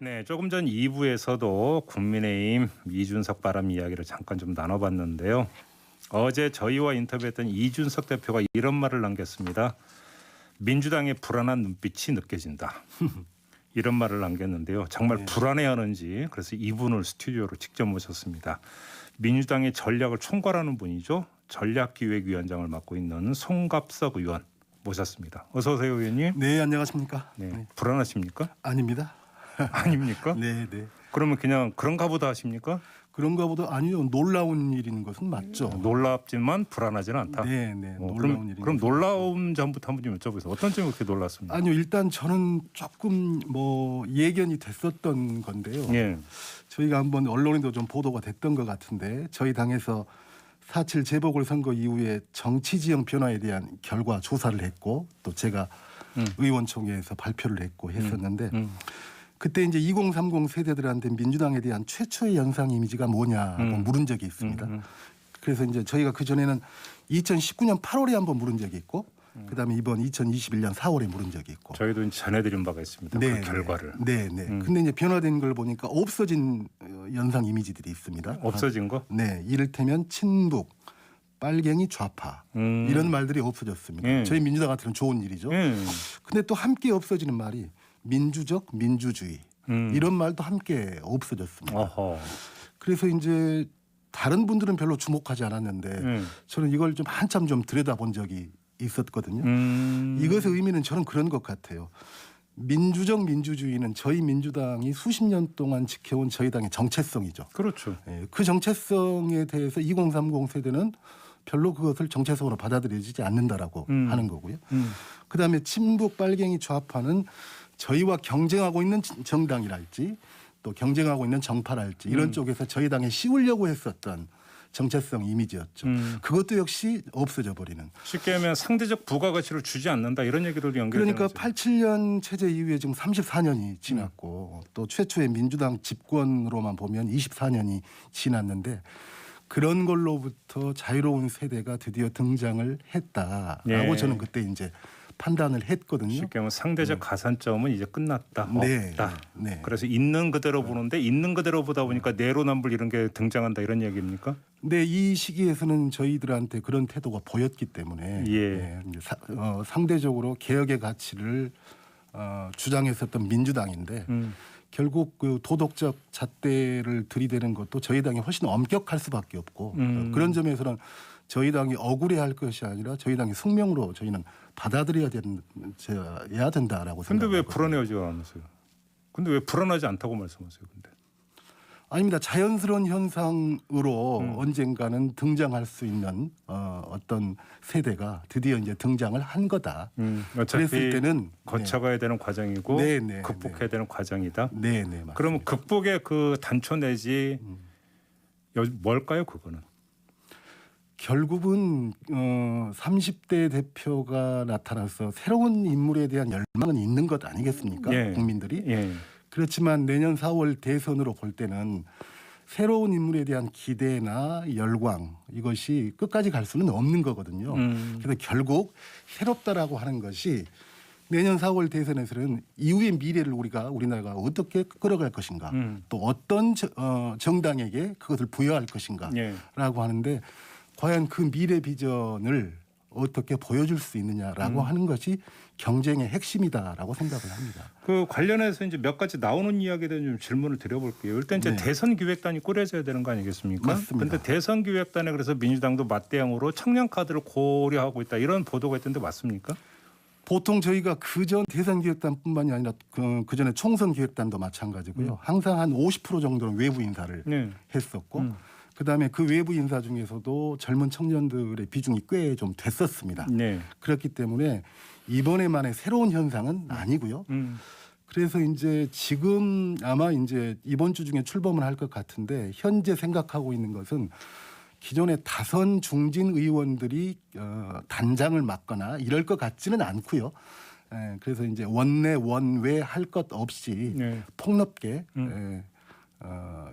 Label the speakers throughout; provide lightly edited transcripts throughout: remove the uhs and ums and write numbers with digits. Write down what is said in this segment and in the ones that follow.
Speaker 1: 네, 조금 전 2부에서도 국민의힘 이준석 바람 이야기를 잠깐 좀 나눠봤는데요. 어제 저희와 인터뷰했던 이준석 대표가 이런 말을 남겼습니다. 민주당의 불안한 눈빛이 느껴진다. 이런 말을 남겼는데요. 정말 불안해하는지 그래서 이분을 스튜디오로 직접 모셨습니다. 민주당의 전략을 총괄하는 분이죠. 전략기획위원장을 맡고 있는 송갑석 의원 모셨습니다. 어서 오세요, 의원님.
Speaker 2: 네, 안녕하십니까?
Speaker 1: 네, 불안하십니까?
Speaker 2: 아닙니다.
Speaker 1: 아닙니까?
Speaker 2: 네, 네.
Speaker 1: 그러면 그냥 그런가 보다 하십니까?
Speaker 2: 그런가 보다 아니요. 놀라운 일인 것은 맞죠.
Speaker 1: 놀랍지만 불안하지는 않다.
Speaker 2: 네, 네.
Speaker 1: 놀라운 일이. 그럼 놀라운 점부터 한번 좀 여쭤보세요. 어떤 점이 그렇게 놀랐습니까?
Speaker 2: 아니요, 일단 저는 조금 예견이 됐었던 건데요.
Speaker 1: 예.
Speaker 2: 저희가 한번 언론에도 좀 보도가 됐던 것 같은데 저희 당에서 4.7 재보궐선거 이후에 정치 지형 변화에 대한 결과 조사를 했고 또 제가 의원총회에서 발표를 했고 했었는데 그때 이제 2030 세대들한테 민주당에 대한 최초의 연상 이미지가 뭐냐고 물은 적이 있습니다. 그래서 이제 저희가 그 전에는 2019년 8월에 한번 물은 적이 있고, 그다음에 이번 2021년 4월에 물은 적이 있고.
Speaker 1: 저희도 이제 전해드린 바가 있습니다.
Speaker 2: 네,
Speaker 1: 그 결과를.
Speaker 2: 네, 네. 근데 이제 변화된 걸 보니까 없어진 연상 이미지들이 있습니다.
Speaker 1: 없어진 거?
Speaker 2: 네, 이를테면 친북, 빨갱이 좌파 이런 말들이 없어졌습니다. 저희 민주당한테는 좋은 일이죠. 근데 또 함께 없어지는 말이 민주적 민주주의 이런 말도 함께 없어졌습니다.
Speaker 1: 어허.
Speaker 2: 그래서 이제 다른 분들은 별로 주목하지 않았는데 저는 이걸 좀 한참 좀 들여다본 적이 있었거든요. 이것의 의미는 저는 그런 것 같아요. 민주적 민주주의는 저희 민주당이 수십 년 동안 지켜온 저희 당의 정체성이죠.
Speaker 1: 그렇죠.
Speaker 2: 그 정체성에 대해서 2030 세대는 별로 그것을 정체성으로 받아들여지지 않는다라고 하는 거고요. 그다음에 친북 빨갱이 좌파는 저희와 경쟁하고 있는 정당이랄지 또 경쟁하고 있는 정파랄지 이런 쪽에서 저희 당에 씌우려고 했었던 정체성 이미지였죠. 그것도 역시 없어져 버리는.
Speaker 1: 쉽게 하면 상대적 부가가치를 주지 않는다 이런 얘기도 연결되는
Speaker 2: 그러니까
Speaker 1: 거죠.
Speaker 2: 87년 체제 이후에 지금 34년이 지났고 또 최초의 민주당 집권으로만 보면 24년이 지났는데 그런 걸로부터 자유로운 세대가 드디어 등장을 했다라고 저는 그때 이제 판단을 했거든요.
Speaker 1: 쉽게 하면 상대적 가산점은 이제 끝났다.
Speaker 2: 네,
Speaker 1: 없다.
Speaker 2: 네.
Speaker 1: 그래서 있는 그대로 보는데 있는 그대로 보다 보니까 내로남불 이런 게 등장한다 이런 얘기입니까?
Speaker 2: 네, 이 시기에서는 저희들한테 그런 태도가 보였기 때문에 이제 상대적으로 개혁의 가치를 주장했었던 민주당인데 결국 그 도덕적 잣대를 들이대는 것도 저희 당이 훨씬 엄격할 수밖에 없고 그런 점에서는 저희 당이 억울해할 것이 아니라 저희 당의 숙명으로 저희는 받아들여야 된다라고 생각합니다.
Speaker 1: 근데 왜 불안해하지 않으세요? 근데 왜 불안하지 않다고 말씀하세요? 근데
Speaker 2: 아닙니다. 자연스러운 현상으로 언젠가는 등장할 수 있는 어떤 세대가 드디어 이제 등장을 한 거다. 그랬을 때는
Speaker 1: 거쳐가야 되는 과정이고 극복해야 되는 과정이다.
Speaker 2: 네, 네.
Speaker 1: 그러면 극복의 그 단초 내지 뭘까요? 그거는
Speaker 2: 결국은 30대 대표가 나타나서 새로운 인물에 대한 열망은 있는 것 아니겠습니까? 국민들이. 그렇지만 내년 4월 대선으로 볼 때는 새로운 인물에 대한 기대나 열광 이것이 끝까지 갈 수는 없는 거거든요. 그래서 결국 새롭다라고 하는 것이 내년 4월 대선에서는 이후의 미래를 우리나라가 어떻게 끌어갈 것인가 또 어떤 정당에게 그것을 부여할 것인가라고 하는데 과연 그 미래 비전을 어떻게 보여줄 수 있느냐라고 하는 것이 경쟁의 핵심이다라고 생각을 합니다.
Speaker 1: 그 관련해서 이제 몇 가지 나오는 이야기에 대한 좀 질문을 드려볼게요. 일단 이제 대선 기획단이 꾸려져야 되는 거 아니겠습니까?
Speaker 2: 맞습니다.
Speaker 1: 그런데 대선 기획단에 그래서 민주당도 맞대응으로 청년 카드를 고려하고 있다 이런 보도가 있던데 맞습니까?
Speaker 2: 보통 저희가 그전 대선 기획단뿐만이 아니라 그 전에 총선 기획단도 마찬가지고요. 항상 한 50% 정도는 외부 인사를 했었고. 그다음에 그 외부 인사 중에서도 젊은 청년들의 비중이 꽤 좀 됐었습니다. 그렇기 때문에 이번에만의 새로운 현상은 아니고요. 그래서 이제 지금 아마 이제 이번 주 중에 출범을 할 것 같은데 현재 생각하고 있는 것은 기존의 다선 중진 의원들이 단장을 맡거나 이럴 것 같지는 않고요. 그래서 이제 원내 원외 할 것 없이 폭넓게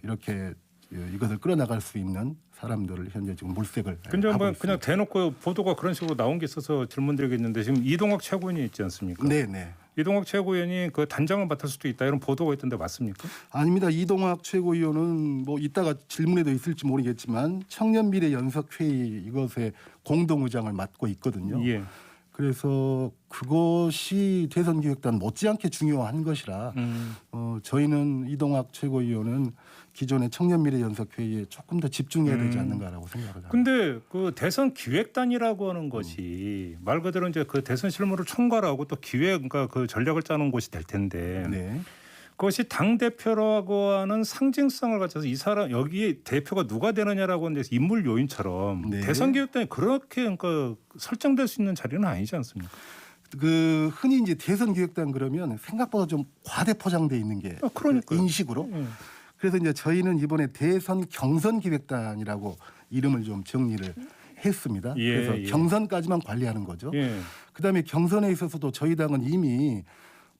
Speaker 2: 이렇게 이것을 끌어나갈 수 있는 사람들을 현재 지금 물색을
Speaker 1: 근데
Speaker 2: 하고
Speaker 1: 뭐
Speaker 2: 있습니다.
Speaker 1: 그냥 대놓고 보도가 그런 식으로 나온 게 있어서 질문드리겠는데 지금 이동학 최고위원이 있지 않습니까?
Speaker 2: 네네.
Speaker 1: 이동학 최고위원이 그 단장을 맡을 수도 있다 이런 보도가 있던데 맞습니까?
Speaker 2: 아닙니다. 이동학 최고위원은 뭐 이따가 질문에도 있을지 모르겠지만 청년미래연석회의 이것에 공동의장을 맡고 있거든요.
Speaker 1: 예.
Speaker 2: 그래서 그것이 대선기획단 못지않게 중요한 것이라 저희는 이동학 최고위원은 기존의 청년미래연석회의에 조금 더 집중해야 되지 않는가라고 생각을 합니다.
Speaker 1: 근데 그 대선 기획단이라고 하는 것이 말 그대로 이제 그 대선 실무를 총괄하고 또 기획 그러니까 그 전략을 짜는 곳이 될 텐데
Speaker 2: 네.
Speaker 1: 그것이 당 대표라고 하는 상징성을 갖춰서 이 사람 여기 대표가 누가 되느냐라고 하는 데서 인물 요인처럼
Speaker 2: 네.
Speaker 1: 대선 기획단이 그렇게 그러니까 설정될 수 있는 자리는 아니지 않습니까?
Speaker 2: 그 흔히 이제 대선기획단 그러면 생각보다 좀 과대 포장돼 있는 게
Speaker 1: 그러니까요.
Speaker 2: 인식으로. 그래서 이제 저희는 이번에 대선 경선 기획단이라고 이름을 좀 정리를 했습니다.
Speaker 1: 예,
Speaker 2: 그래서
Speaker 1: 예.
Speaker 2: 경선까지만 관리하는 거죠.
Speaker 1: 예.
Speaker 2: 그다음에 경선에 있어서도 저희 당은 이미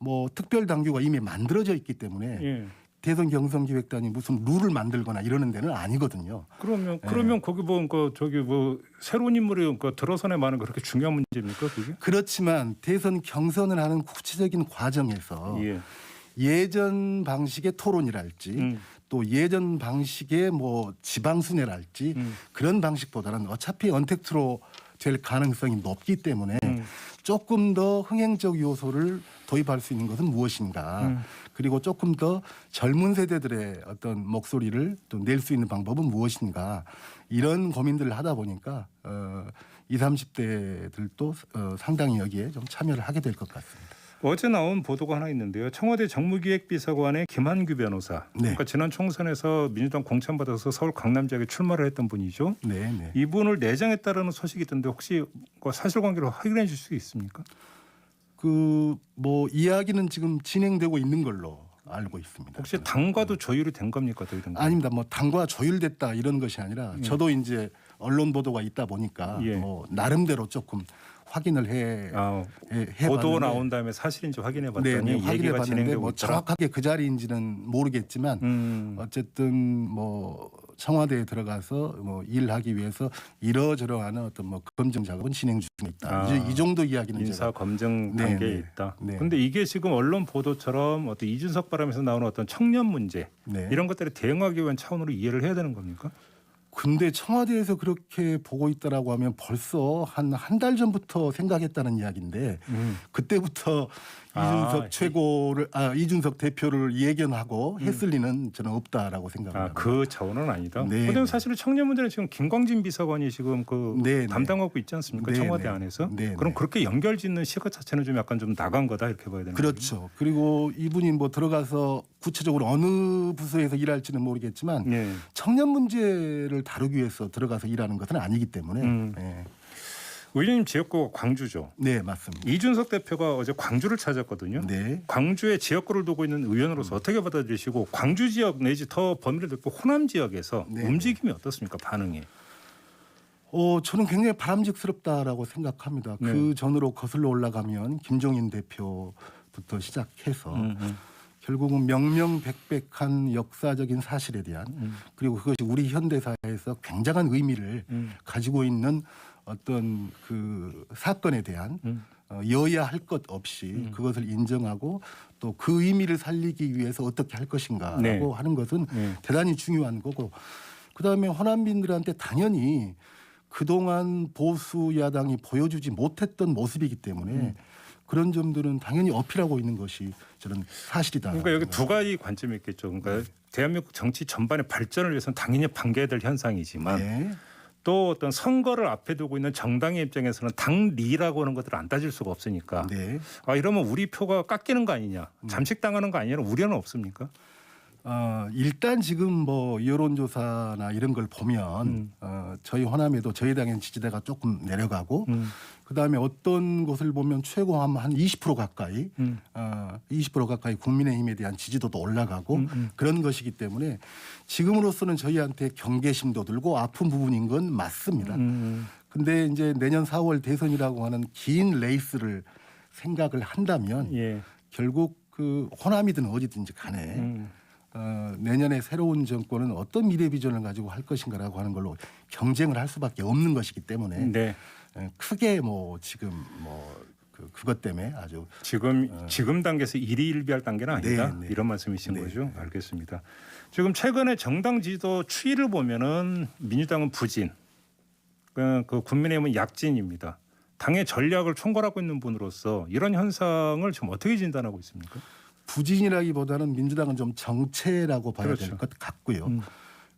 Speaker 2: 뭐 특별 당규가 이미 만들어져 있기 때문에
Speaker 1: 예.
Speaker 2: 대선 경선 기획단이 무슨 룰을 만들거나 이러는 데는 아니거든요.
Speaker 1: 그러면 거기 뭐 그러니까 저기 뭐 새로운 인물이 그러니까 들어선에 많은 그렇게 중요한 문제입니까 그게?
Speaker 2: 그렇지만 대선 경선을 하는 구체적인 과정에서
Speaker 1: 예.
Speaker 2: 예전 방식의 토론이랄지 또 예전 방식의 뭐 지방순회랄지 그런 방식보다는 어차피 언택트로 될 가능성이 높기 때문에 조금 더 흥행적 요소를 도입할 수 있는 것은 무엇인가 그리고 조금 더 젊은 세대들의 어떤 목소리를 또 낼 수 있는 방법은 무엇인가 이런 고민들을 하다 보니까 20, 30대들도 상당히 여기에 좀 참여를 하게 될 것 같습니다.
Speaker 1: 어제 나온 보도가 하나 있는데요. 청와대 정무기획비서관의 김한규 변호사.
Speaker 2: 네.
Speaker 1: 그러니까 지난 총선에서 민주당 공천받아서 서울 강남 지역에 출마를 했던 분이죠.
Speaker 2: 네, 네.
Speaker 1: 이분을 내정했다라는 소식이 있던데 혹시 그 사실관계를 확인해 줄 수 있습니까?
Speaker 2: 그 뭐 이야기는 지금 진행되고 있는 걸로 알고 있습니다.
Speaker 1: 혹시 당과도 조율이 된 겁니까? 또 이런 거?
Speaker 2: 아닙니다. 뭐 당과 조율됐다 이런 것이 아니라 저도 이제 언론 보도가 있다 보니까
Speaker 1: 예.
Speaker 2: 뭐 나름대로 조금 확인을 해
Speaker 1: 보도
Speaker 2: 봤는데
Speaker 1: 나온 다음에 사실인지 확인해 봤더니
Speaker 2: 네, 확인해
Speaker 1: 얘기가
Speaker 2: 봤는데
Speaker 1: 진행되고
Speaker 2: 뭐
Speaker 1: 있다.
Speaker 2: 정확하게 그 자리인지는 모르겠지만 어쨌든 뭐 청와대에 들어가서 뭐 일하기 위해서 이러저러한 어떤 뭐 검증 작업은 진행 중에 있다. 이제 이 정도 이야기는
Speaker 1: 인사
Speaker 2: 제가
Speaker 1: 검증
Speaker 2: 네,
Speaker 1: 단계에
Speaker 2: 네.
Speaker 1: 있다.
Speaker 2: 네.
Speaker 1: 그런데 이게 지금 언론 보도처럼 어떤 이준석 바람에서 나오는 어떤 청년 문제
Speaker 2: 네.
Speaker 1: 이런 것들을 대응하기 위한 차원으로 이해를 해야 되는 겁니까?
Speaker 2: 근데 청와대에서 그렇게 보고 있다라고 하면 벌써 한 달 전부터 생각했다는 이야기인데 그때부터 이준석 대표를 예견하고 했을 리는 저는 없다라고 생각합니다.
Speaker 1: 그 차원은 아니다.
Speaker 2: 네.
Speaker 1: 그런데 사실은 청년 문제는 지금 김광진 비서관이 지금 그
Speaker 2: 네,
Speaker 1: 담당하고 있지 않습니까?
Speaker 2: 네,
Speaker 1: 청와대
Speaker 2: 네.
Speaker 1: 안에서.
Speaker 2: 네,
Speaker 1: 그럼
Speaker 2: 네.
Speaker 1: 그렇게 연결짓는 시각 자체는 좀 약간 좀 나간 거다 이렇게 봐야 되는 거죠.
Speaker 2: 그렇죠. 그리고 이분이 뭐 들어가서 구체적으로 어느 부서에서 일할지는 모르겠지만
Speaker 1: 네.
Speaker 2: 청년 문제를 다루기 위해서 들어가서 일하는 것은 아니기 때문에 네.
Speaker 1: 의원님 지역구가 광주죠.
Speaker 2: 네, 맞습니다.
Speaker 1: 이준석 대표가 어제 광주를 찾았거든요.
Speaker 2: 네.
Speaker 1: 광주에 지역구를 두고 있는 의원으로서 어떻게 받아들이시고 광주 지역 내지 더 범위를 넓고 호남 지역에서
Speaker 2: 네.
Speaker 1: 움직임이 어떻습니까? 반응이.
Speaker 2: 저는 굉장히 바람직스럽다라고 생각합니다.
Speaker 1: 네.
Speaker 2: 그 전으로 거슬러 올라가면 김종인 대표부터 시작해서 결국은 명명백백한 역사적인 사실에 대한 그리고 그것이 우리 현대사에서 굉장한 의미를 가지고 있는 어떤 그 사건에 대한 여야 할 것 없이 그것을 인정하고 또 그 의미를 살리기 위해서 어떻게 할 것인가라고
Speaker 1: 네.
Speaker 2: 하는 것은 대단히 중요한 거고 그다음에 호남민들한테 당연히 그동안 보수 야당이 보여주지 못했던 모습이기 때문에 그런 점들은 당연히 어필하고 있는 것이 저는 사실이다.
Speaker 1: 그러니까 여기 두 가지 관점이 있겠죠. 그러니까 대한민국 정치 전반의 발전을 위해서는 당연히 반겨야 될 현상이지만
Speaker 2: 네.
Speaker 1: 또 어떤 선거를 앞에 두고 있는 정당의 입장에서는 당리라고 하는 것들을 안 따질 수가 없으니까
Speaker 2: 네.
Speaker 1: 이러면 우리 표가 깎이는 거 아니냐 잠식당하는 거 아니냐는 우려는 없습니까?
Speaker 2: 일단 지금 뭐 여론조사나 이런 걸 보면 저희 호남에도 저희 당의 지지대가 조금 내려가고 그다음에 어떤 곳을 보면 최고 한 20% 가까이 20% 가까이 국민의힘에 대한 지지도도 올라가고 그런 것이기 때문에 지금으로서는 저희한테 경계심도 들고 아픈 부분인 건 맞습니다. 근데 이제 내년 4월 대선이라고 하는 긴 레이스를 생각을 한다면
Speaker 1: 예.
Speaker 2: 결국 그 호남이든 어디든지 간에 내년에 새로운 정권은 어떤 미래 비전을 가지고 할 것인가라고 하는 걸로 경쟁을 할 수밖에 없는 것이기 때문에
Speaker 1: 네.
Speaker 2: 크게 뭐 지금 뭐 그것 때문에 아주
Speaker 1: 지금 단계에서 일희일비할 단계는 아니다.
Speaker 2: 네.
Speaker 1: 이런 말씀이신
Speaker 2: 네.
Speaker 1: 거죠. 알겠습니다. 지금 최근에 정당 지도 추이를 보면은 민주당은 부진, 그 국민의힘은 약진입니다. 당의 전략을 총괄하고 있는 분으로서 이런 현상을 지금 어떻게 진단하고 있습니까?
Speaker 2: 부진이라기보다는 민주당은 좀 정체라고 봐야
Speaker 1: 그렇죠.
Speaker 2: 될 것 같고요.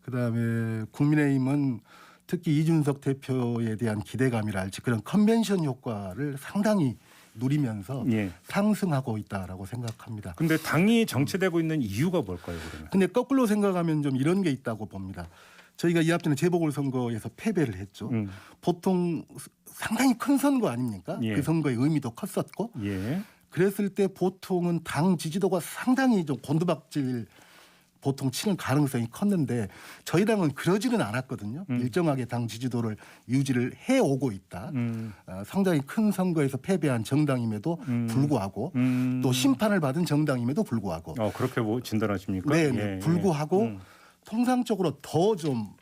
Speaker 2: 그다음에 국민의힘은 특히 이준석 대표에 대한 기대감이랄지 그런 컨벤션 효과를 상당히 누리면서
Speaker 1: 예.
Speaker 2: 상승하고 있다라고 생각합니다.
Speaker 1: 근데 당이 정체되고 있는 이유가 뭘까요, 그러면?
Speaker 2: 근데 거꾸로 생각하면 좀 이런 게 있다고 봅니다. 저희가 이 앞전에 재보궐선거에서 패배를 했죠. 보통 상당히 큰 선거 아닙니까?
Speaker 1: 예.
Speaker 2: 그 선거의 의미도 컸었고
Speaker 1: 예.
Speaker 2: 그랬을 때 보통은 당 지지도가 상당히 좀 곤두박질 보통 치는 가능성이 컸는데 저희 당은 그러지는 않았거든요. 일정하게 당 지지도를 유지를 해오고 있다. 상당히 큰 선거에서 패배한 정당임에도 불구하고 또 심판을 받은 정당임에도 불구하고
Speaker 1: 그렇게 진단하십니까?
Speaker 2: 네,
Speaker 1: 예.
Speaker 2: 불구하고 통상적으로 더 좀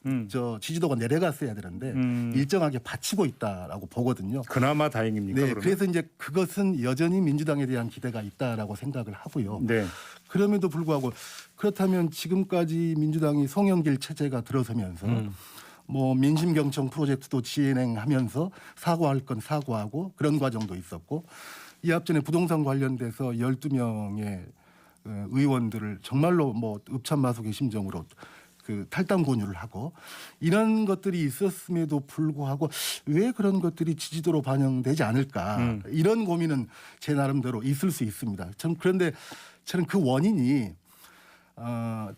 Speaker 2: 지지도가 내려갔어야 되는데 일정하게 받치고 있다라고 보거든요.
Speaker 1: 그나마 다행입니까?
Speaker 2: 네,
Speaker 1: 그러면?
Speaker 2: 그래서 이제 그것은 여전히 민주당에 대한 기대가 있다라고 생각을 하고요.
Speaker 1: 네.
Speaker 2: 그럼에도 불구하고 그렇다면 지금까지 민주당이 송영길 체제가 들어서면서 뭐 민심경청 프로젝트도 진행하면서 사과할 건 사과하고 그런 과정도 있었고 이 앞전에 부동산 관련돼서 12명의 의원들을 정말로 뭐 읍참마속의 심정으로 그 탈당 권유를 하고 이런 것들이 있었음에도 불구하고 왜 그런 것들이 지지도로 반영되지 않을까 이런 고민은 제 나름대로 있을 수 있습니다. 그런데 저는 그 원인이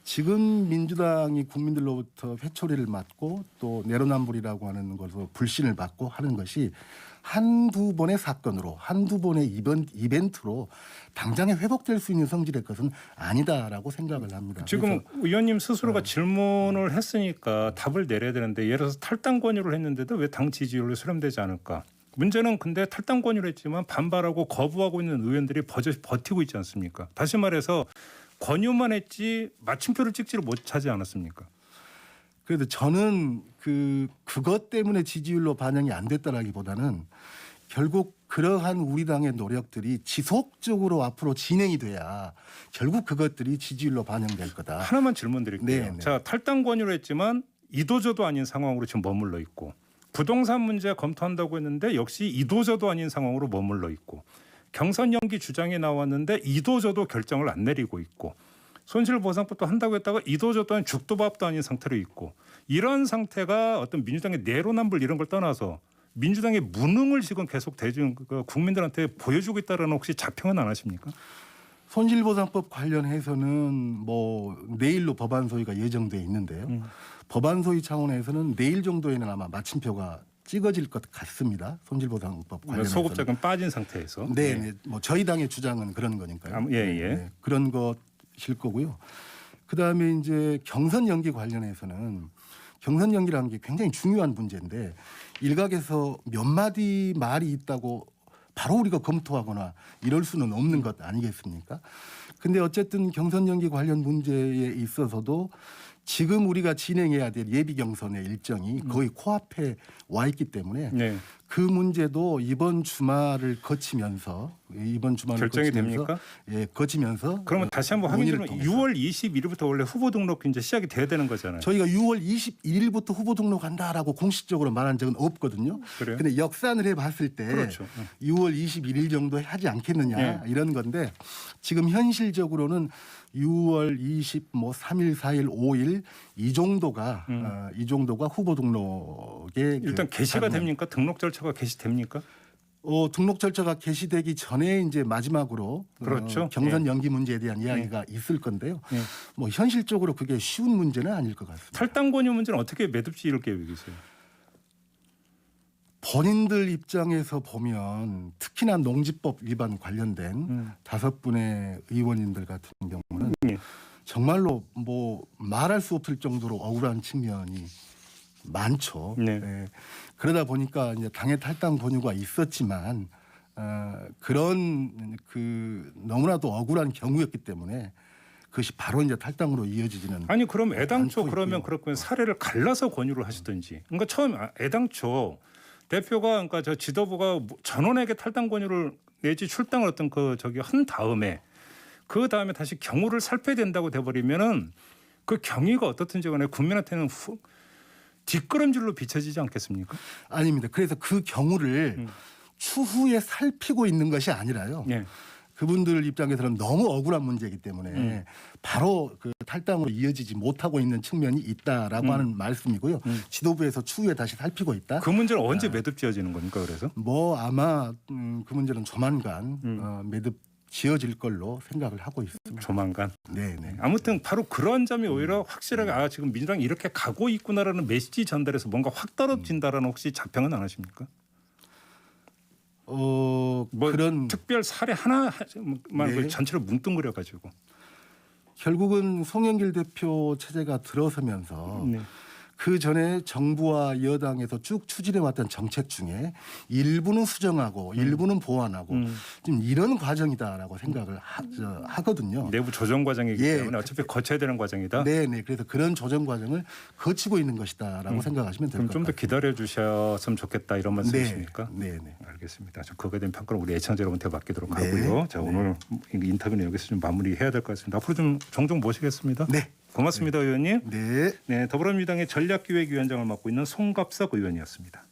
Speaker 2: 지금 민주당이 국민들로부터 회초리를 맞고 또 내로남불이라고 하는 것으로 불신을 받고 하는 것이 한두 번의 사건으로 한두 번의 이벤트로 당장에 회복될 수 있는 성질의 것은 아니다라고 생각을 합니다.
Speaker 1: 지금 의원님 스스로가 질문을 했으니까 답을 내려야 되는데 예를 들어서 탈당 권유를 했는데도 왜 당 지지율이 수렴되지 않을까? 문제는 근데 탈당 권유를 했지만 반발하고 거부하고 있는 의원들이 버티고 있지 않습니까? 다시 말해서 권유만 했지 마침표를 찍지를 못하지 않았습니까?
Speaker 2: 그래도 저는 그것 때문에 지지율로 반영이 안 됐다라기보다는 결국 그러한 우리 당의 노력들이 지속적으로 앞으로 진행이 돼야 결국 그것들이 지지율로 반영될 거다.
Speaker 1: 하나만 질문 드릴게요.
Speaker 2: 네.
Speaker 1: 자, 탈당 권유를 했지만 이도저도 아닌 상황으로 지금 머물러 있고 부동산 문제 검토한다고 했는데 역시 이도저도 아닌 상황으로 머물러 있고 경선 연기 주장이 나왔는데 이도저도 결정을 안 내리고 있고 손실보상법도 한다고 했다가 이도저도 아닌 죽도밥도 아닌 상태로 있고 이런 상태가 어떤 민주당의 내로남불 이런 걸 떠나서 민주당의 무능을 지금 계속 국민들한테 보여주고 있다는 혹시 자평은 안 하십니까?
Speaker 2: 손실보상법 관련해서는 뭐 내일로 법안 소위가 예정돼 있는데요. 법안 소위 차원에서는 내일 정도에는 아마 마침표가 찍어질 것 같습니다. 손실보상법 관련해서
Speaker 1: 소급자금 빠진 상태에서.
Speaker 2: 네. 뭐 저희 당의 주장은 그런 거니까요. 네. 그런 것일 거고요. 그다음에 이제 경선 연기 관련해서는 경선 연기라는 게 굉장히 중요한 문제인데 일각에서 몇 마디 말이 있다고 바로 우리가 검토하거나 이럴 수는 없는 것 아니겠습니까? 근데 어쨌든 경선 연기 관련 문제에 있어서도 지금 우리가 진행해야 될 예비 경선의 일정이 거의 코앞에 와 있기 때문에 그 문제도 이번 주말을 거치면서
Speaker 1: 결정이 됩니까?
Speaker 2: 예, 거치면서
Speaker 1: 그러면 다시 한번 확인 좀 6월 21일부터 원래 후보 등록 이제 시작이 돼야 되는 거잖아요.
Speaker 2: 저희가 6월 21일부터 후보 등록한다라고 공식적으로 말한 적은 없거든요.
Speaker 1: 그래요?
Speaker 2: 근데 역산을 해 봤을 때
Speaker 1: 그렇죠.
Speaker 2: 6월 21일 정도에 하지 않겠느냐 이런 건데 지금 현실적으로는 6월 3일, 4일, 5일 이 정도가 후보 등록에
Speaker 1: 일단 개시가 됩니까? 등록 절차가 개시됩니까?
Speaker 2: 등록 절차가 개시되기 전에 이제 마지막으로
Speaker 1: 그렇죠.
Speaker 2: 경선 연기 문제에 대한 이야기가 있을 건데요. 뭐 현실적으로 그게 쉬운 문제는 아닐 것 같습니다.
Speaker 1: 탈당 권유 문제는 어떻게 매듭 지을 계획이세요?
Speaker 2: 본인들 입장에서 보면 특히나 농지법 위반 관련된 5분의 의원님들 같은 경우는 정말로 뭐 말할 수 없을 정도로 억울한 측면이 많죠. 네. 그러다 보니까 이제 당의 탈당 권유가 있었지만 그런 너무나도 억울한 경우였기 때문에 그것이 바로 이제 탈당으로 이어지지는
Speaker 1: 아니 그럼 애당초 그러면 그렇게 사례를 갈라서 권유를 하시든지 그러니까 처음 애당초 대표가 그러니까 저 지도부가 전원에게 탈당 권유를 내지 출당을 어떤 한 다음에 그 다음에 다시 경우를 살펴야 된다고 돼버리면은 그 경위가 어떻든지 간에 국민한테는 뒷걸음질로 비춰지지 않겠습니까?
Speaker 2: 아닙니다. 그래서 그 경우를 추후에 살피고 있는 것이 아니라요.
Speaker 1: 예.
Speaker 2: 그분들 입장에서는 너무 억울한 문제이기 때문에 바로 그 탈당으로 이어지지 못하고 있는 측면이 있다라고 하는 말씀이고요. 지도부에서 추후에 다시 살피고 있다.
Speaker 1: 그 문제는 언제 매듭 지어지는 겁니까? 그래서
Speaker 2: 뭐 아마 그 문제는 조만간 매듭 지어질 걸로 생각을 하고 있습니다.
Speaker 1: 조만간.
Speaker 2: 네네.
Speaker 1: 아무튼 바로 그런 점이 오히려 확실하게 지금 민주당이 이렇게 가고 있구나라는 메시지 전달에서 뭔가 확 떨어진다라는 혹시 자평은 안 하십니까? 뭐
Speaker 2: 그런
Speaker 1: 특별 사례 하나만
Speaker 2: 네.
Speaker 1: 전체를 뭉뚱그려 가지고
Speaker 2: 결국은 송영길 대표 체제가 들어서면서
Speaker 1: 네.
Speaker 2: 그 전에 정부와 여당에서 쭉 추진해왔던 정책 중에 일부는 수정하고 일부는 보완하고 지금 이런 과정이다라고 생각을 하거든요.
Speaker 1: 내부 조정 과정이기
Speaker 2: 예.
Speaker 1: 때문에 어차피 거쳐야 되는 과정이다.
Speaker 2: 네네. 그래서 그런 조정 과정을 거치고 있는 것이다라고 생각하시면 될 것 같습니다.
Speaker 1: 좀 더 기다려 주셨으면 좋겠다 이런 말씀이십니까?
Speaker 2: 네네.
Speaker 1: 알겠습니다. 거기에 대한 평가를 우리 애청자 여러분한테 맡기도록
Speaker 2: 네.
Speaker 1: 하고요. 자 오늘 인터뷰는 여기서 좀 마무리해야 될 것 같습니다. 앞으로 좀 종종 모시겠습니다.
Speaker 2: 네.
Speaker 1: 고맙습니다, 의원님.
Speaker 2: 네.
Speaker 1: 네, 더불어민주당의 전략기획위원장을 맡고 있는 송갑석 의원이었습니다.